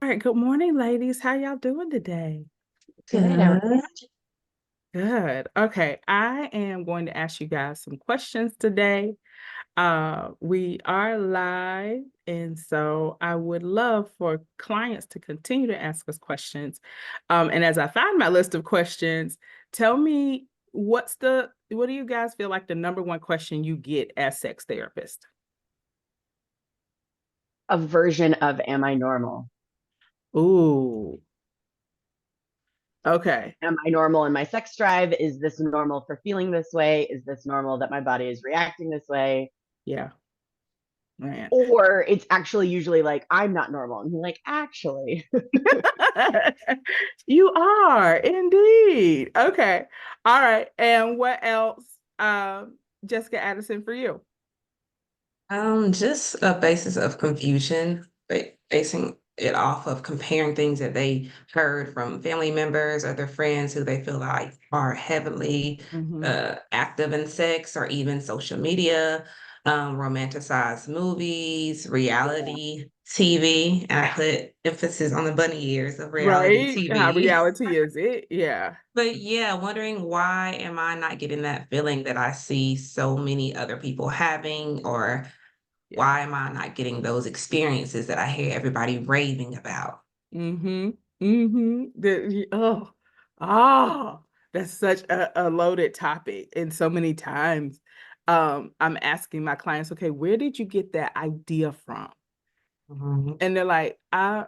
All right, good morning, ladies. How y'all doing today? Good. How are Good. Good. Okay, I am going to ask you guys some questions today. We are live, and so I would love for clients to continue to ask us questions. And as I find my list of questions, tell me what do you guys feel like the number one question you get as sex therapist? a version of Am I Normal? Ooh, okay. Am I normal in my sex drive? Is this normal for feeling this way? Is this normal that my body is reacting this way? Yeah, man. Or it's actually usually like, I'm not normal. And you're like, actually, You are indeed. Okay. All right. And what else, Jessica Addison, for you? Just a basis of confusion, basing it off of comparing things that they heard from family members or their friends who they feel like are heavily Hmm. active in sex or even social media, romanticized movies, yeah. reality TV. And I put emphasis on the bunny ears of reality Right? How TV. reality is it? Yeah. But yeah, wondering why am I not getting that feeling that I see so many other people having, or Yeah. why am I not getting those experiences that I hear everybody raving about? Mm-hmm. Mm-hmm. Oh, that's such a loaded topic. And so many times, I'm asking my clients, okay, where did you get that idea from? Mhm. And they're like, I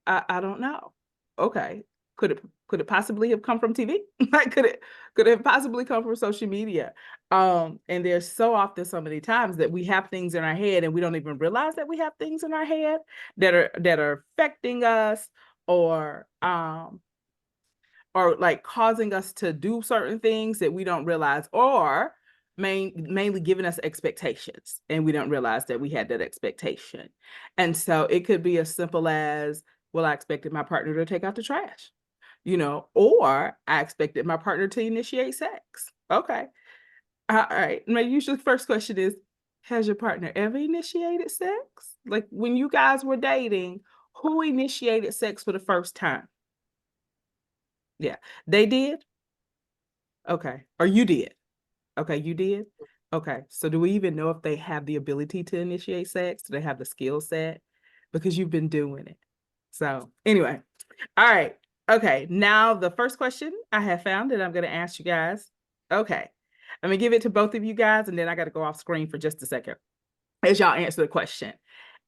don't know. Okay. Could it possibly have come from TV? Like could it possibly come from social media? And there's so often so many times that we have things in our head and we don't even realize that we have things in our head that are affecting us or like causing us to do certain things that we don't realize or mainly giving us expectations and we don't realize that we had that expectation. And so it could be as simple as, well, I expected my partner to take out the trash, or I expected my partner to initiate sex. Okay. All right. My usual first question is, has your partner ever initiated sex? Like when you guys were dating, who initiated sex for the first time? Yeah, they did. Okay. Or you did. Okay, you did. Okay. So do we even know if they have the ability to initiate sex? Do they have the skill set? Because you've been doing it. So anyway, all right. Okay. Now the first question I have found that I'm going to ask you guys. Okay. Let me give it to both of you guys, and then I got to go off screen for just a second as y'all answer the question.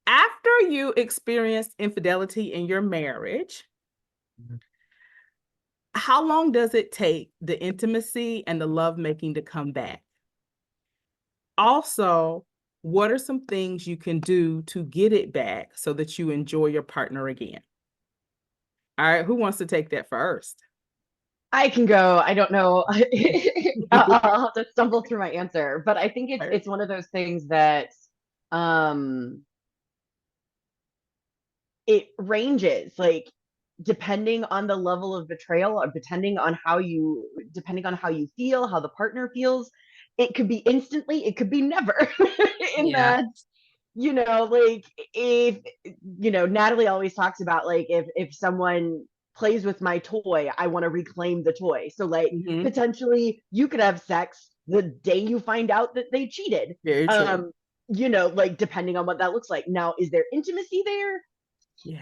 After you experienced infidelity in your marriage, how long does it take the intimacy and the lovemaking to come back? Also, what are some things you can do to get it back so that you enjoy your partner again? All right, who wants to take that first? I can go. I don't know. I'll have to stumble through my answer, but I think it's one of those things that um it ranges like depending on the level of betrayal or depending on how you feel, how the partner feels. It could be instantly, it could be never. In Yeah. that, like, if Natalie always talks about, like, if someone plays with my toy, I want to reclaim the toy. So, like, Mm-hmm. potentially you could have sex the day you find out that they cheated. Very true. um like, depending on what that looks like. Now, is there intimacy there? Yeah.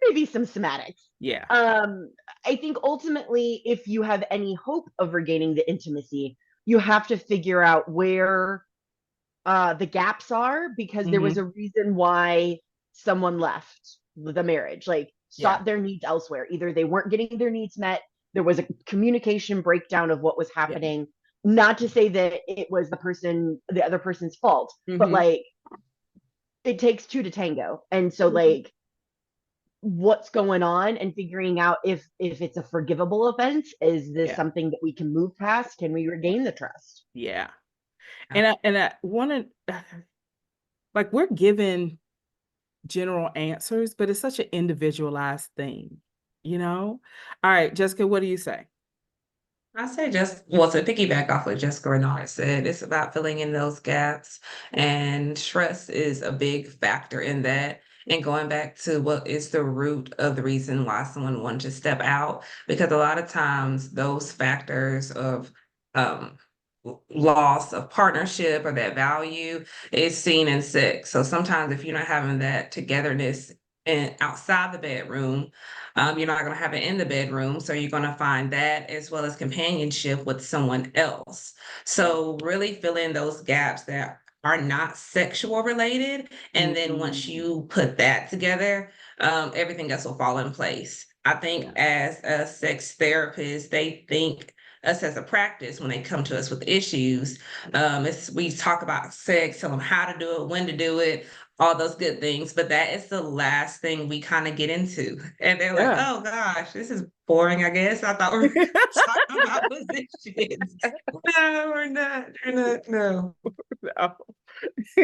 Maybe some somatics. Yeah. um I think ultimately, if you have any hope of regaining the intimacy, you have to figure out where the gaps are, because there was Mm-hmm. a reason why someone left the marriage, like Yeah. sought their needs elsewhere. Either they weren't getting their needs met, there was a communication breakdown of what was Yeah. happening. Not to say that it was the other person's fault, but Mm-hmm. like, it takes two to tango. And so, Mm-hmm. like, what's going on and figuring out if it's a forgivable offense. Is this Yeah. something that we can move past? Can we regain the trust? Yeah. And I want to like we're given general answers, but it's such an individualized thing, you know? All right, Jessica, what do you say? I say just, well, to piggyback off what Jessica Renard said, it's about filling in those gaps. And trust is a big factor in that. and going back to what is the root of the reason why someone wanted to step out, because a lot of times those factors of um, loss of partnership or that value is seen in sex. So sometimes if you're not having that togetherness and outside the bedroom, you're not going to have it in the bedroom. So you're going to find that as well as companionship with someone else. So really fill in those gaps that are not sexual related. And then once Mhm. you put that together, everything else will fall in place. I think Yeah. as a sex therapist, they think us as a practice when they come to us with issues. We talk about sex, tell them how to do it, when to do it, all those good things. But that is the last thing we kind of get into. And they're like, Yeah. oh gosh, this is boring, I guess. I thought we were talking about positions. No, we're not. We're not. No. No. So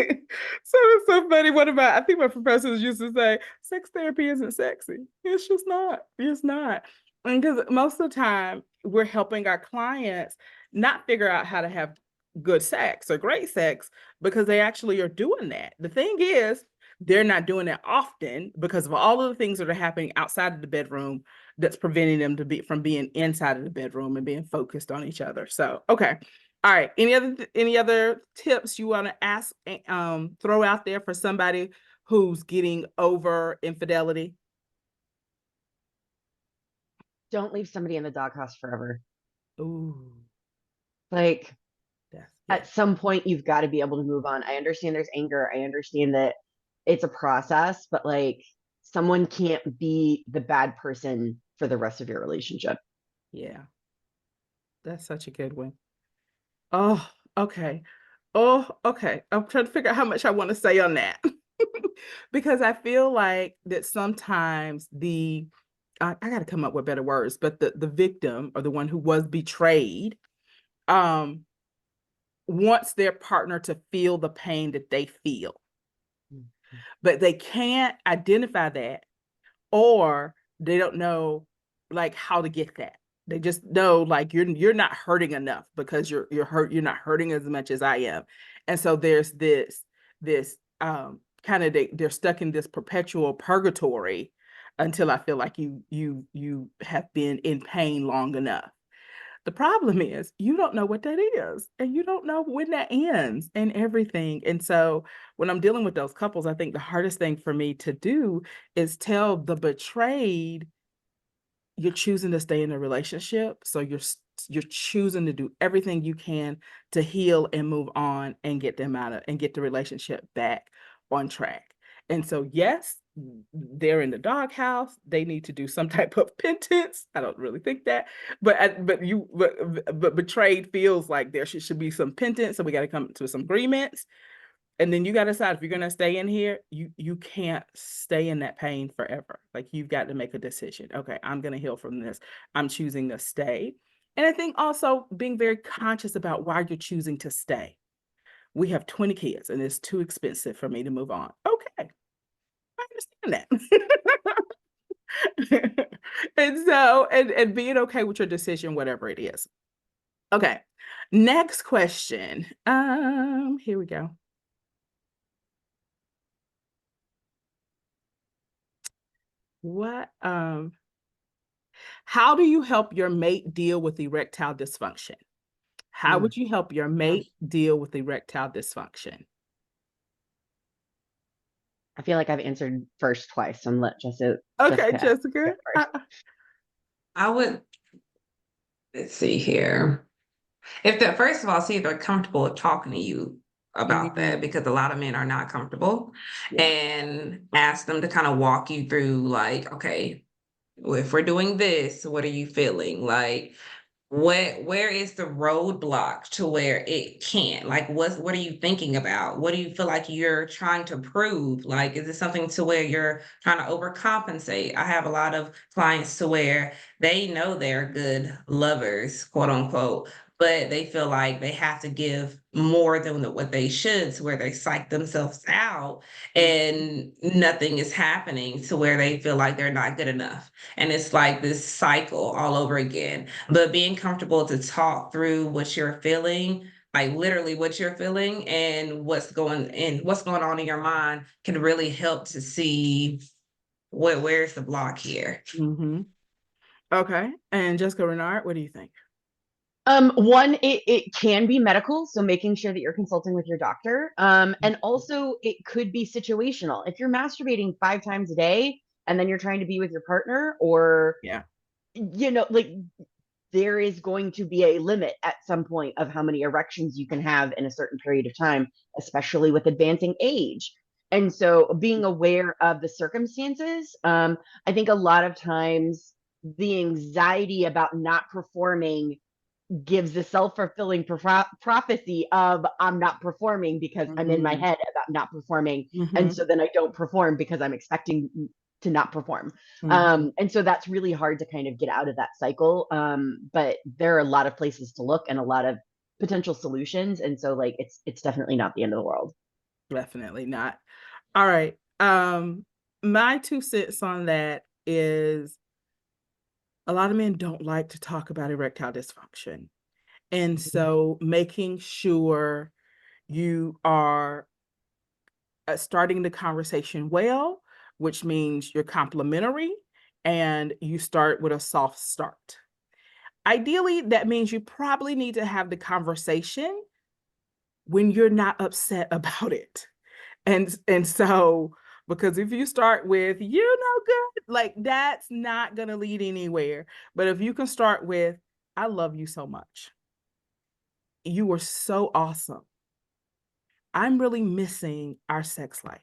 it's so funny. What about, I think my professors used to say, sex therapy isn't sexy. It's just not. It's not. And because most of the time we're helping our clients not figure out how to have good sex or great sex because they actually are doing that. The thing is, they're not doing it often because of all of the things that are happening outside of the bedroom that's preventing them from being inside of the bedroom and being focused on each other. So, okay. All right. Any other tips you want to ask, throw out there for somebody who's getting over infidelity? Don't leave somebody in the doghouse forever. Ooh, Like yeah, at some point you've got to be able to move on. I understand there's anger. I understand that it's a process, but like someone can't be the bad person for the rest of your relationship. yeah. That's such a good one. Oh, okay. Oh, okay. I'm trying to figure out how much I want to say on that. Because I feel like that sometimes I got to come up with better words, but the victim or the one who was betrayed um wants their partner to feel the pain that they feel, but they can't identify that, or they don't know like how to get that. They just know like you're not hurting enough because you're not hurting as much as I am. And so there's this kind of they're stuck in this perpetual purgatory until I feel like you have been in pain long enough. The problem is you don't know what that is, and you don't know when that ends and everything. And so when I'm dealing with those couples, I think the hardest thing for me to do is tell the betrayed you're choosing to stay in a relationship. So you're choosing to do everything you can to heal and move on and get them out of and get the relationship back on track. And so yes, they're in the doghouse. They need to do some type of penance. I don't really think that, but betrayed feels like there should be some penance. So we got to come to some agreements, and then you got to decide if you're going to stay in here. You can't stay in that pain forever. Like you've got to make a decision. Okay, I'm going to heal from this. I'm choosing to stay. And I think also being very conscious about why you're choosing to stay. We have 20 kids and it's too expensive for me to move on. Okay, I understand that. And being okay with your decision, whatever it is. Okay, next question. Here we go. What How do you help your mate deal with erectile dysfunction? How Mm. would you help your mate deal with erectile dysfunction? I feel like I've answered first twice, so I'm let Okay, Jessica go Jessica. first. I would, let's see here. If they're, first of all, see if they're comfortable with talking to you about that, Mhm. because a lot of men are not comfortable, Yeah. and ask them to kind of walk you through, like, okay, well, if we're doing this, what are you feeling? Like, where is the roadblock to where it can't? Like, what are you thinking about? What do you feel like you're trying to prove? Like, is it something to where you're trying to overcompensate? I have a lot of clients to where they know they're good lovers, quote unquote, but they feel like they have to give more than what they should, to where they psych themselves out Mhm. and nothing is happening, to where they feel like they're not good enough. And it's like this cycle all over again. But being comfortable to talk through what you're feeling like literally what you're feeling and what's going on in your mind can really help to see where's the block here. Mm-hmm. Okay. And Jessica Renard, what do you think? One, it can be medical, so making sure that you're consulting with your doctor. And also it could be situational. If you're masturbating 5 times a day and then you're trying to be with your partner, or Yeah. like there is going to be a limit at some point of how many erections you can have in a certain period of time, especially with advancing age. And so being aware of the circumstances, I think a lot of times the anxiety about not performing gives a self-fulfilling prophecy of I'm not performing because I'm in my Mm-hmm. head about not performing, and Mm-hmm. so then I don't perform because I'm expecting to not perform. Mm-hmm. And so that's really hard to kind of get out of that cycle. But there are a lot of places to look and a lot of potential solutions, and so like it's definitely not the end of the world. Definitely not. All right. My 2 cents on that is a lot of men don't like to talk about erectile dysfunction. And so making sure you are starting the conversation well, which means you're complimentary and you start with a soft start. Ideally, that means you probably need to have the conversation when you're not upset about it. And so, because if you start with good, like that's not going to lead anywhere. But if you can start with, I love you so much. You were so awesome. I'm really missing our sex life.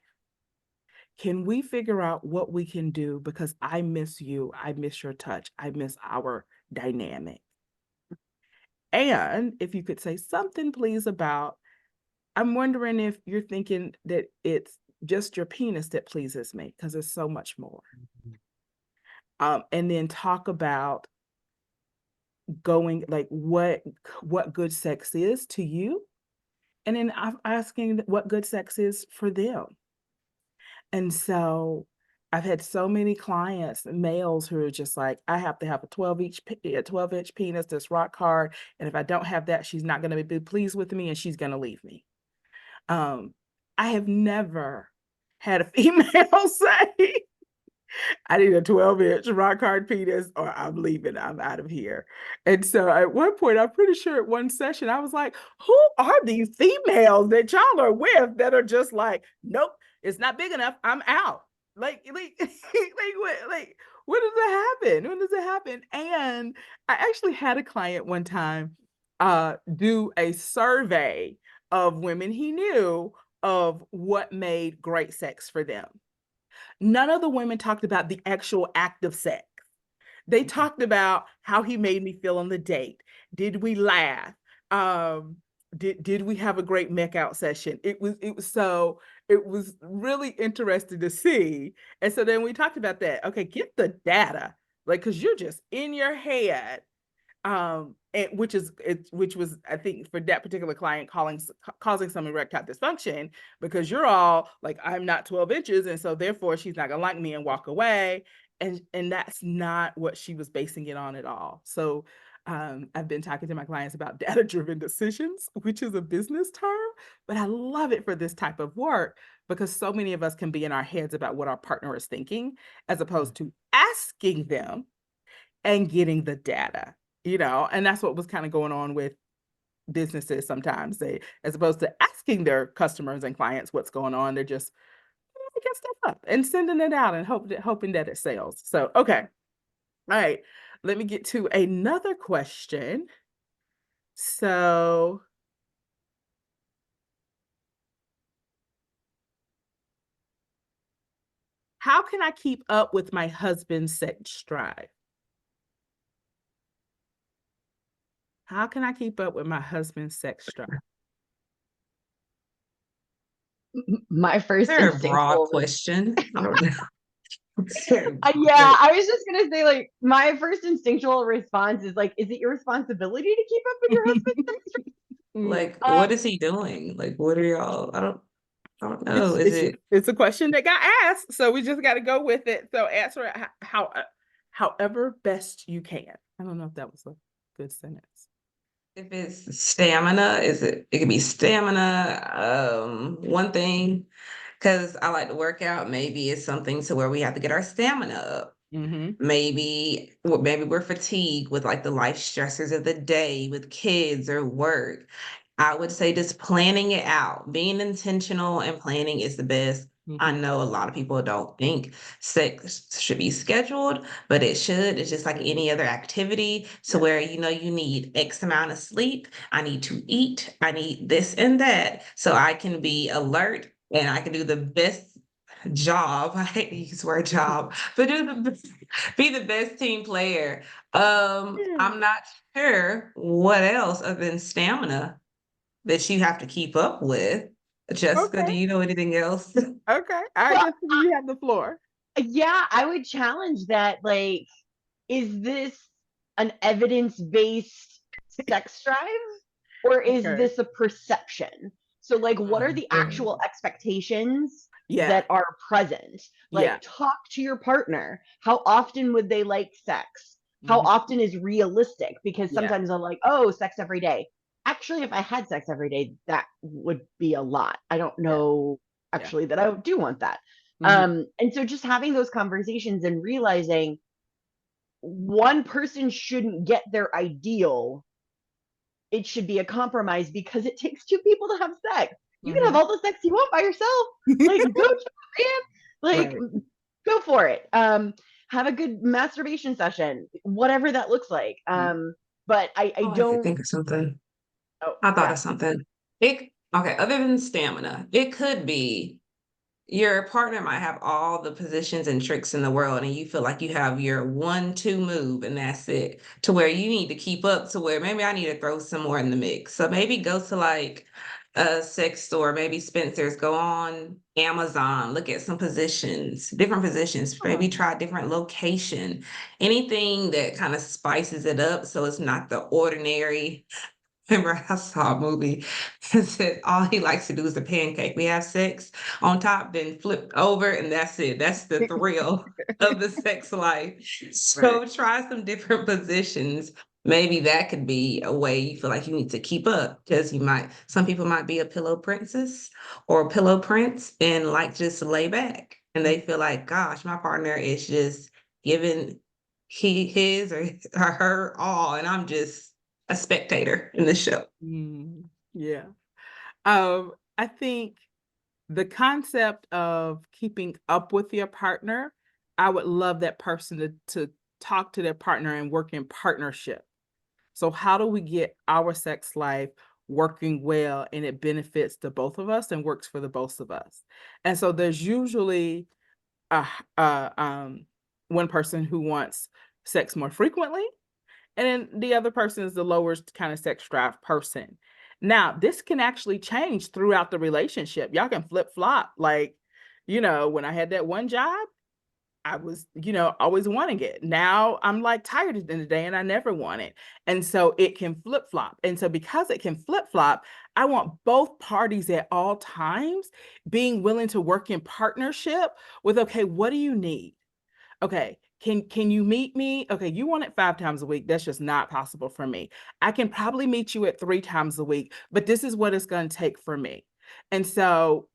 Can we figure out what we can do? Because I miss you. I miss your touch. I miss our dynamic. And if you could say something, please, about, I'm wondering if you're thinking that it's just your penis that pleases me, because there's so much more. And then talk about going like what good sex is to you, and then I'm asking what good sex is for them. And so I've had so many clients, males, who are just like, I have to have a 12-inch penis that's rock hard, and if I don't have that, she's not going to be pleased with me, and she's going to leave me. Um, I have never had a female say, I need a 12-inch rock hard penis or I'm leaving. I'm out of here. And so at one point, I'm pretty sure at one session, I was like, who are these females that y'all are with that are just like, nope, it's not big enough. I'm out. When does it happen? When does it happen? And I actually had a client one time do a survey of women he knew of what made great sex for them. None of the women talked about the actual act of sex. They talked about how he made me feel on the date. Did we laugh? Um, did we have a great make out session? It was really interesting to see. And so then we talked about that. Okay, get the data, like, because you're just in your head, and which was, I think, for that particular client, causing some erectile dysfunction, because you're all like, I'm not 12 inches, and so therefore she's not gonna like me and walk away. And that's not what she was basing it on at all. So I've been talking to my clients about data-driven decisions, which is a business term, but I love it for this type of work, because so many of us can be in our heads about what our partner is thinking, as opposed to asking them and getting the data, and that's what was kind of going on with businesses. Sometimes they, as opposed to asking their customers and clients what's going on, they're just making stuff up and sending it out and hoping that it sells. So, okay. All right. Let me get to another question. So, how can I keep up with my husband's sex drive? How can I keep up with my husband's sex drive? My first Very broad instinctual question. I don't know. yeah, I was just gonna say, like, my first instinctual response is like, is it your responsibility to keep up with your husband's sex Like, drive? what is he doing? Like, what are y'all? I don't know. It's Is it's it it's a question that got asked, so we just got to go with it. So answer it however best you can. I don't know if that was a good sentence. If it's stamina, it could be stamina, one thing, because I like to work out, maybe it's something to where we have to get our stamina up. Mm-hmm. Maybe we're fatigued with like the life stressors of the day with kids or work. I would say just planning it out, being intentional and planning is the best. I Mm-hmm. know a lot of people don't think sex should be scheduled, but it should. It's just like any other activity. So Yeah. where you need X amount of sleep, I need to eat, I need this and that, so I can be alert and I can do the best job. I hate to use the word job, but be the best team player. Yeah. I'm not sure what else other than stamina that you have to keep up with. Jessica, Okay. do you know anything else? Okay. All right, Well, Jessica, you have the floor. yeah, I would challenge that. Like, is this an evidence-based sex drive, or is Okay. this a perception? So, like, what are the Mm. actual expectations Yeah. that are present? Yeah. Like, talk to your partner. How often would they like sex? How Mhm. often is realistic? Because Yeah. sometimes I'm like, oh, sex every day. Actually, if I had sex every day, that would be a lot. I don't Yeah. know Yeah. actually that I do want that. Mhm. And so just having those conversations and realizing one person shouldn't get their ideal, it should be a compromise because it takes two people to have sex. You can have Mhm. all the sex you want by yourself. Like, go to it, man. Like, Right. go for it. Have a good masturbation session, whatever that looks like. Mm. But I Oh, I could don't. think of something. Oh I thought yeah. of something. Okay, other than stamina, it could be your partner might have all the positions and tricks in the world, and you feel like you have your 1-2 move, and that's it. To where you need to keep up, to where maybe I need to throw some more in the mix. So maybe go to like a sex store, maybe Spencer's, go on Amazon, look at some positions, different positions, maybe Oh, try a different location, anything that kind of spices it up so it's not the ordinary. Remember, I saw a movie that said all he likes to do is the pancake. We have sex on top, then flip over, and that's it. That's the thrill of the sex life. Right. So try some different positions. Maybe that could be a way you feel like you need to keep up because some people might be a pillow princess or a pillow prince and like just lay back. And Mm. they feel like, gosh, my partner is just giving his or her all, and I'm just a spectator in the show. Mm. Yeah. I think the concept of keeping up with your partner, I would love that person to talk to their partner and work in partnership. So how do we get our sex life working well and it benefits the both of us and works for the both of us? And so there's usually a, one person who wants sex more frequently, and then the other person is the lower kind of sex drive person. Now, this can actually change throughout the relationship. Y'all can flip flop. Like, when I had that one job, I was, always wanting it. Now I'm like tired at the end of the day and I never want it. And so it can flip flop. And so because it can flip flop, I want both parties at all times being willing to work in partnership with, okay, what do you need? Okay, can you meet me? Okay, you want it 5 times a week. That's just not possible for me. I can probably meet you at 3 times a week, but this is what it's going to take for me. And so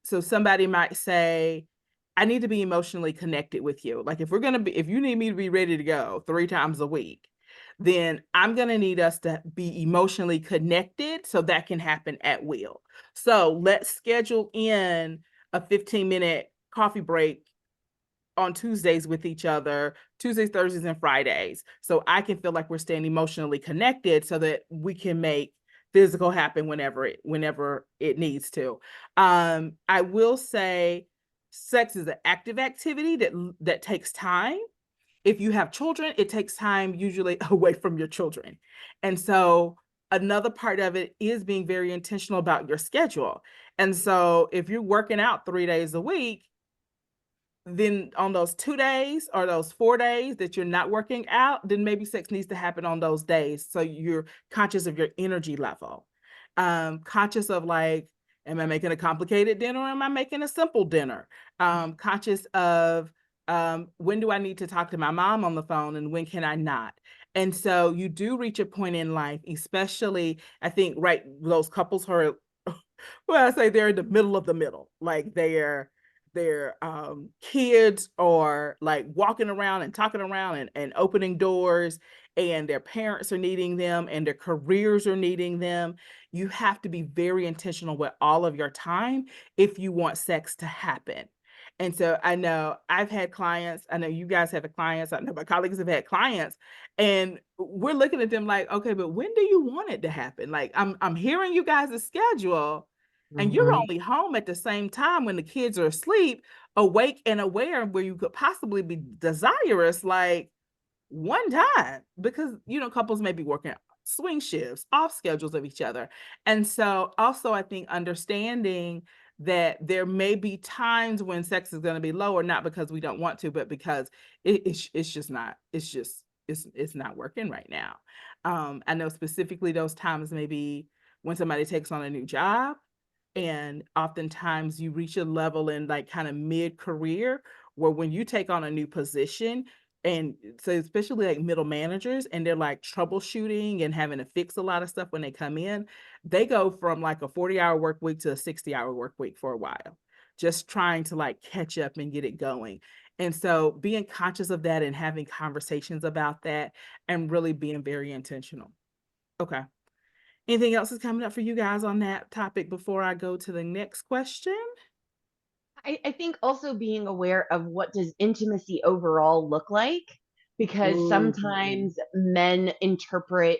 somebody might say, I need to be emotionally connected with you. Like if you need me to be ready to go 3 times a week, then I'm going to need us to be emotionally connected so that can happen at will. So let's schedule in a 15-minute coffee break on Tuesdays with each other, Tuesdays, Thursdays, and Fridays. So I can feel like we're staying emotionally connected so that we can make physical happen whenever it needs to. I will say sex is an active activity that takes time. If you have children, it takes time usually away from your children. And so another part of it is being very intentional about your schedule. And so if you're working out 3 days a week, then on those 2 days or those 4 days that you're not working out, then maybe sex needs to happen on those days. So you're conscious of your energy level. Conscious of like, am I making a complicated dinner or am I making a simple dinner? Conscious of when do I need to talk to my mom on the phone and when can I not? And so you do reach a point in life, especially I think, right, those couples who are, well, I say they're in the middle of the middle, like their kids are like walking around and talking around and opening doors, and their parents are needing them and their careers are needing them. You have to be very intentional with all of your time if you want sex to happen. And so I know I've had clients, I know you guys have clients, I know my colleagues have had clients, and we're looking at them like, okay, but when do you want it to happen? Like I'm hearing you guys' schedule, and you're Mhm. only home at the same time when the kids are asleep, awake and aware where you could possibly be desirous, like one time, because couples may be working swing shifts, off schedules of each other. And so also I think understanding that there may be times when sex is going to be lower, not because we don't want to, but because it's just not, it's not working right now. I know specifically those times maybe when somebody takes on a new job, and oftentimes you reach a level in like kind of mid-career where when you take on a new position, and so especially like middle managers, and they're like troubleshooting and having to fix a lot of stuff when they come in, they go from like a 40-hour work week to a 60-hour work week for a while, just trying to like catch up and get it going. And so being conscious of that and having conversations about that and really being very intentional. Okay. Anything else is coming up for you guys on that topic before I go to the next question? I think also being aware of what does intimacy overall look like, because Ooh. sometimes men interpret,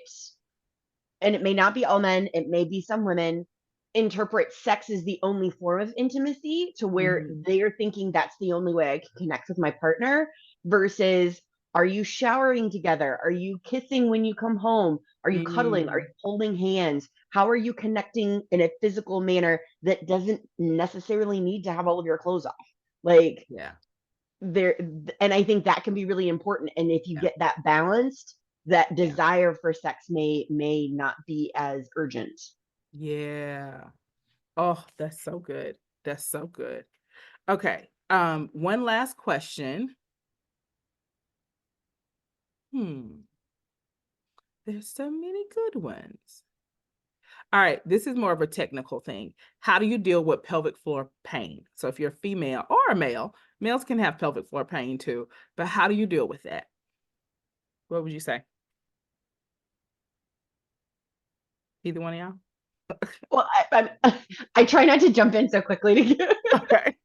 and it may not be all men, it may be some women, interpret sex as the only form of intimacy to where Mhm. they're thinking that's the only way I can connect with my partner versus, are you showering together? Are you kissing when you come home? Are you cuddling? Are Mm. you holding hands? How are you connecting in a physical manner that doesn't necessarily need to have all of your clothes off? Like, Yeah. there, and I think that can be really important, and if you Yeah. get that balanced, that Yeah. desire for sex may not be as urgent. Yeah. Oh, that's so good. That's so good. Okay. One last question. Hmm. There's so many good ones. All right, this is more of a technical thing. How do you deal with pelvic floor pain? So if you're a female or a male, males can have pelvic floor pain too, but how do you deal with that? What would you say? Either one of y'all? Well, I try not to jump in so quickly to Okay.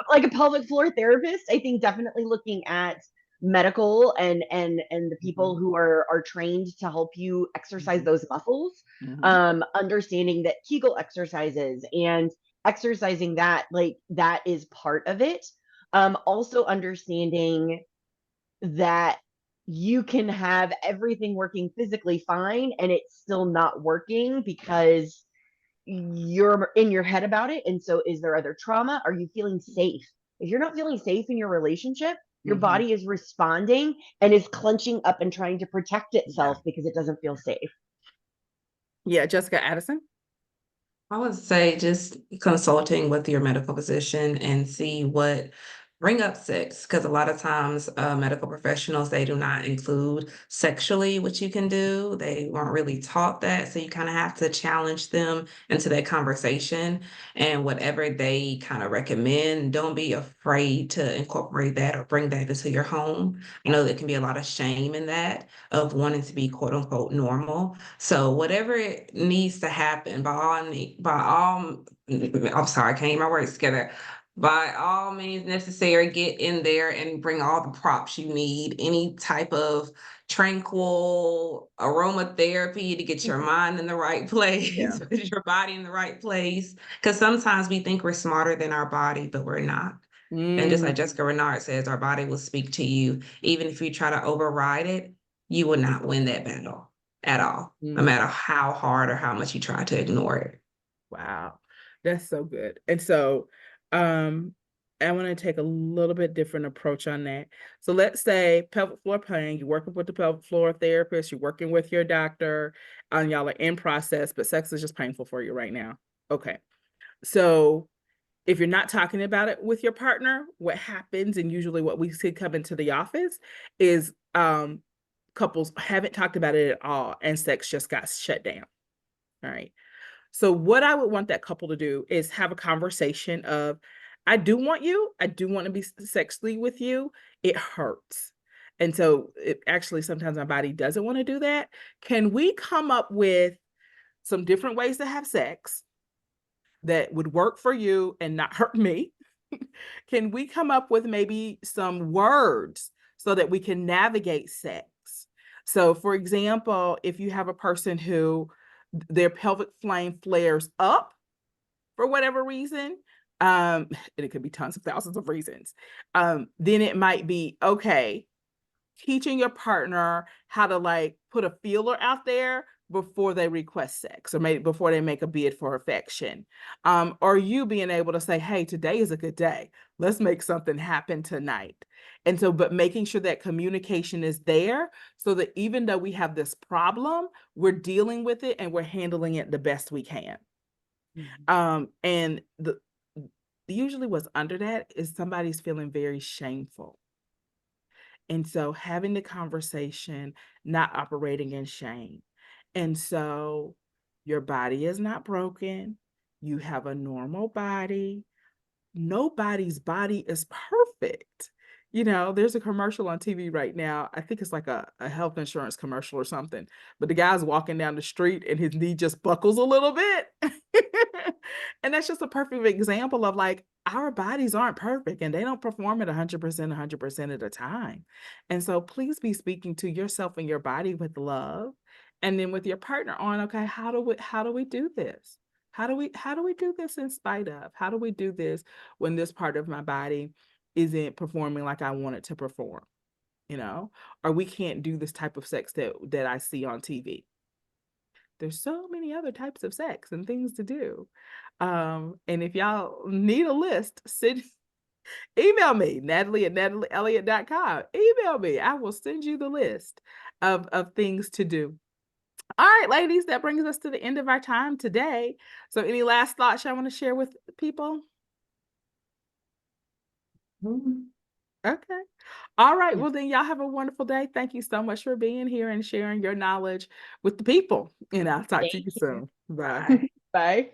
like a pelvic floor therapist, I think definitely looking at medical and the people Mhm, who are trained to help you exercise mhm, those muscles, mhm, understanding that Kegel exercises and exercising that, like, that is part of it. Also understanding that you can have everything working physically fine and it's still not working yeah, because you're in your head about it. And so, is there other trauma? Are you feeling safe? If you're not feeling safe in your relationship, your mhm, body is responding and is clenching up and trying to protect yeah, itself because it doesn't feel safe. yeah. Jessica Addison? I would say just consulting with your medical physician and see what bring up sex, because a lot of times medical professionals they do not include sexually what you can do. They weren't really taught that, so you kind of have to challenge them into that conversation. And whatever they kind of recommend, don't be afraid to incorporate that or bring that into your home. I know there can be a lot of shame in that of wanting to be quote unquote normal. So whatever it needs to happen, I'm sorry, I can't get my words together. By all means necessary, get in there and bring all the props you need. Any type of tranquil aromatherapy to get your mind in the right Yeah. place, put your body in the right place. Because sometimes we think we're smarter than our body, but we're not. And just like Mm, Jessica Renard says, our body will speak to you. Even if you try to override it, you will not win that battle at all, no mm. matter how hard or how much you try to ignore it. Wow, that's so good. And so, um, I want to take a little bit different approach on that. So let's say pelvic floor pain, you're working with the pelvic floor therapist, you're working with your doctor, and y'all are in process, but sex is just painful for you right now. Okay. So if you're not talking about it with your partner, what happens, and usually what we see come into the office is couples haven't talked about it at all and sex just got shut down. All right. So what I would want that couple to do is have a conversation of, I do want you. I do want to be sexually with you. It hurts. And so it actually, sometimes my body doesn't want to do that. Can we come up with some different ways to have sex that would work for you and not hurt me? Can we come up with maybe some words so that we can navigate sex? So, for example, if you have a person who their pelvic flame flares up for whatever reason, and it could be tons of thousands of reasons, then it might be okay, teaching your partner how to like put a feeler out there before they request sex, or maybe before they make a bid for affection. Or you being able to say, hey, today is a good day. Let's make something happen tonight. And so, but making sure that communication is there so that even though we have this problem, we're dealing with it and we're handling it the best we can. And usually what's under that is somebody's feeling very shameful. And so having the conversation, not operating in shame. And so your body is not broken. You have a normal body. Nobody's body is perfect. You know, there's a commercial on TV right now. I think it's like a health insurance commercial or something. But the guy's walking down the street and his knee just buckles a little bit. And that's just a perfect example of like, our bodies aren't perfect and they don't perform at 100% of the time. And so please be speaking to yourself and your body with love. And then with your partner on, okay, how do we do this? How do we do this in spite of? How do we do this when this part of my body isn't performing like I want it to perform? You know, or we can't do this type of sex that I see on TV. There's so many other types of sex and things to do. And if y'all need a list, email me, Natalie@natalieelliott.com. Email me. I will send you the list of things to do. All right, ladies, that brings us to the end of our time today. So any last thoughts y'all want to share with people? Okay. All right. Well, then y'all have a wonderful day. Thank you so much for being here and sharing your knowledge with the people. And I'll talk to Thank you you. soon. Bye. Bye.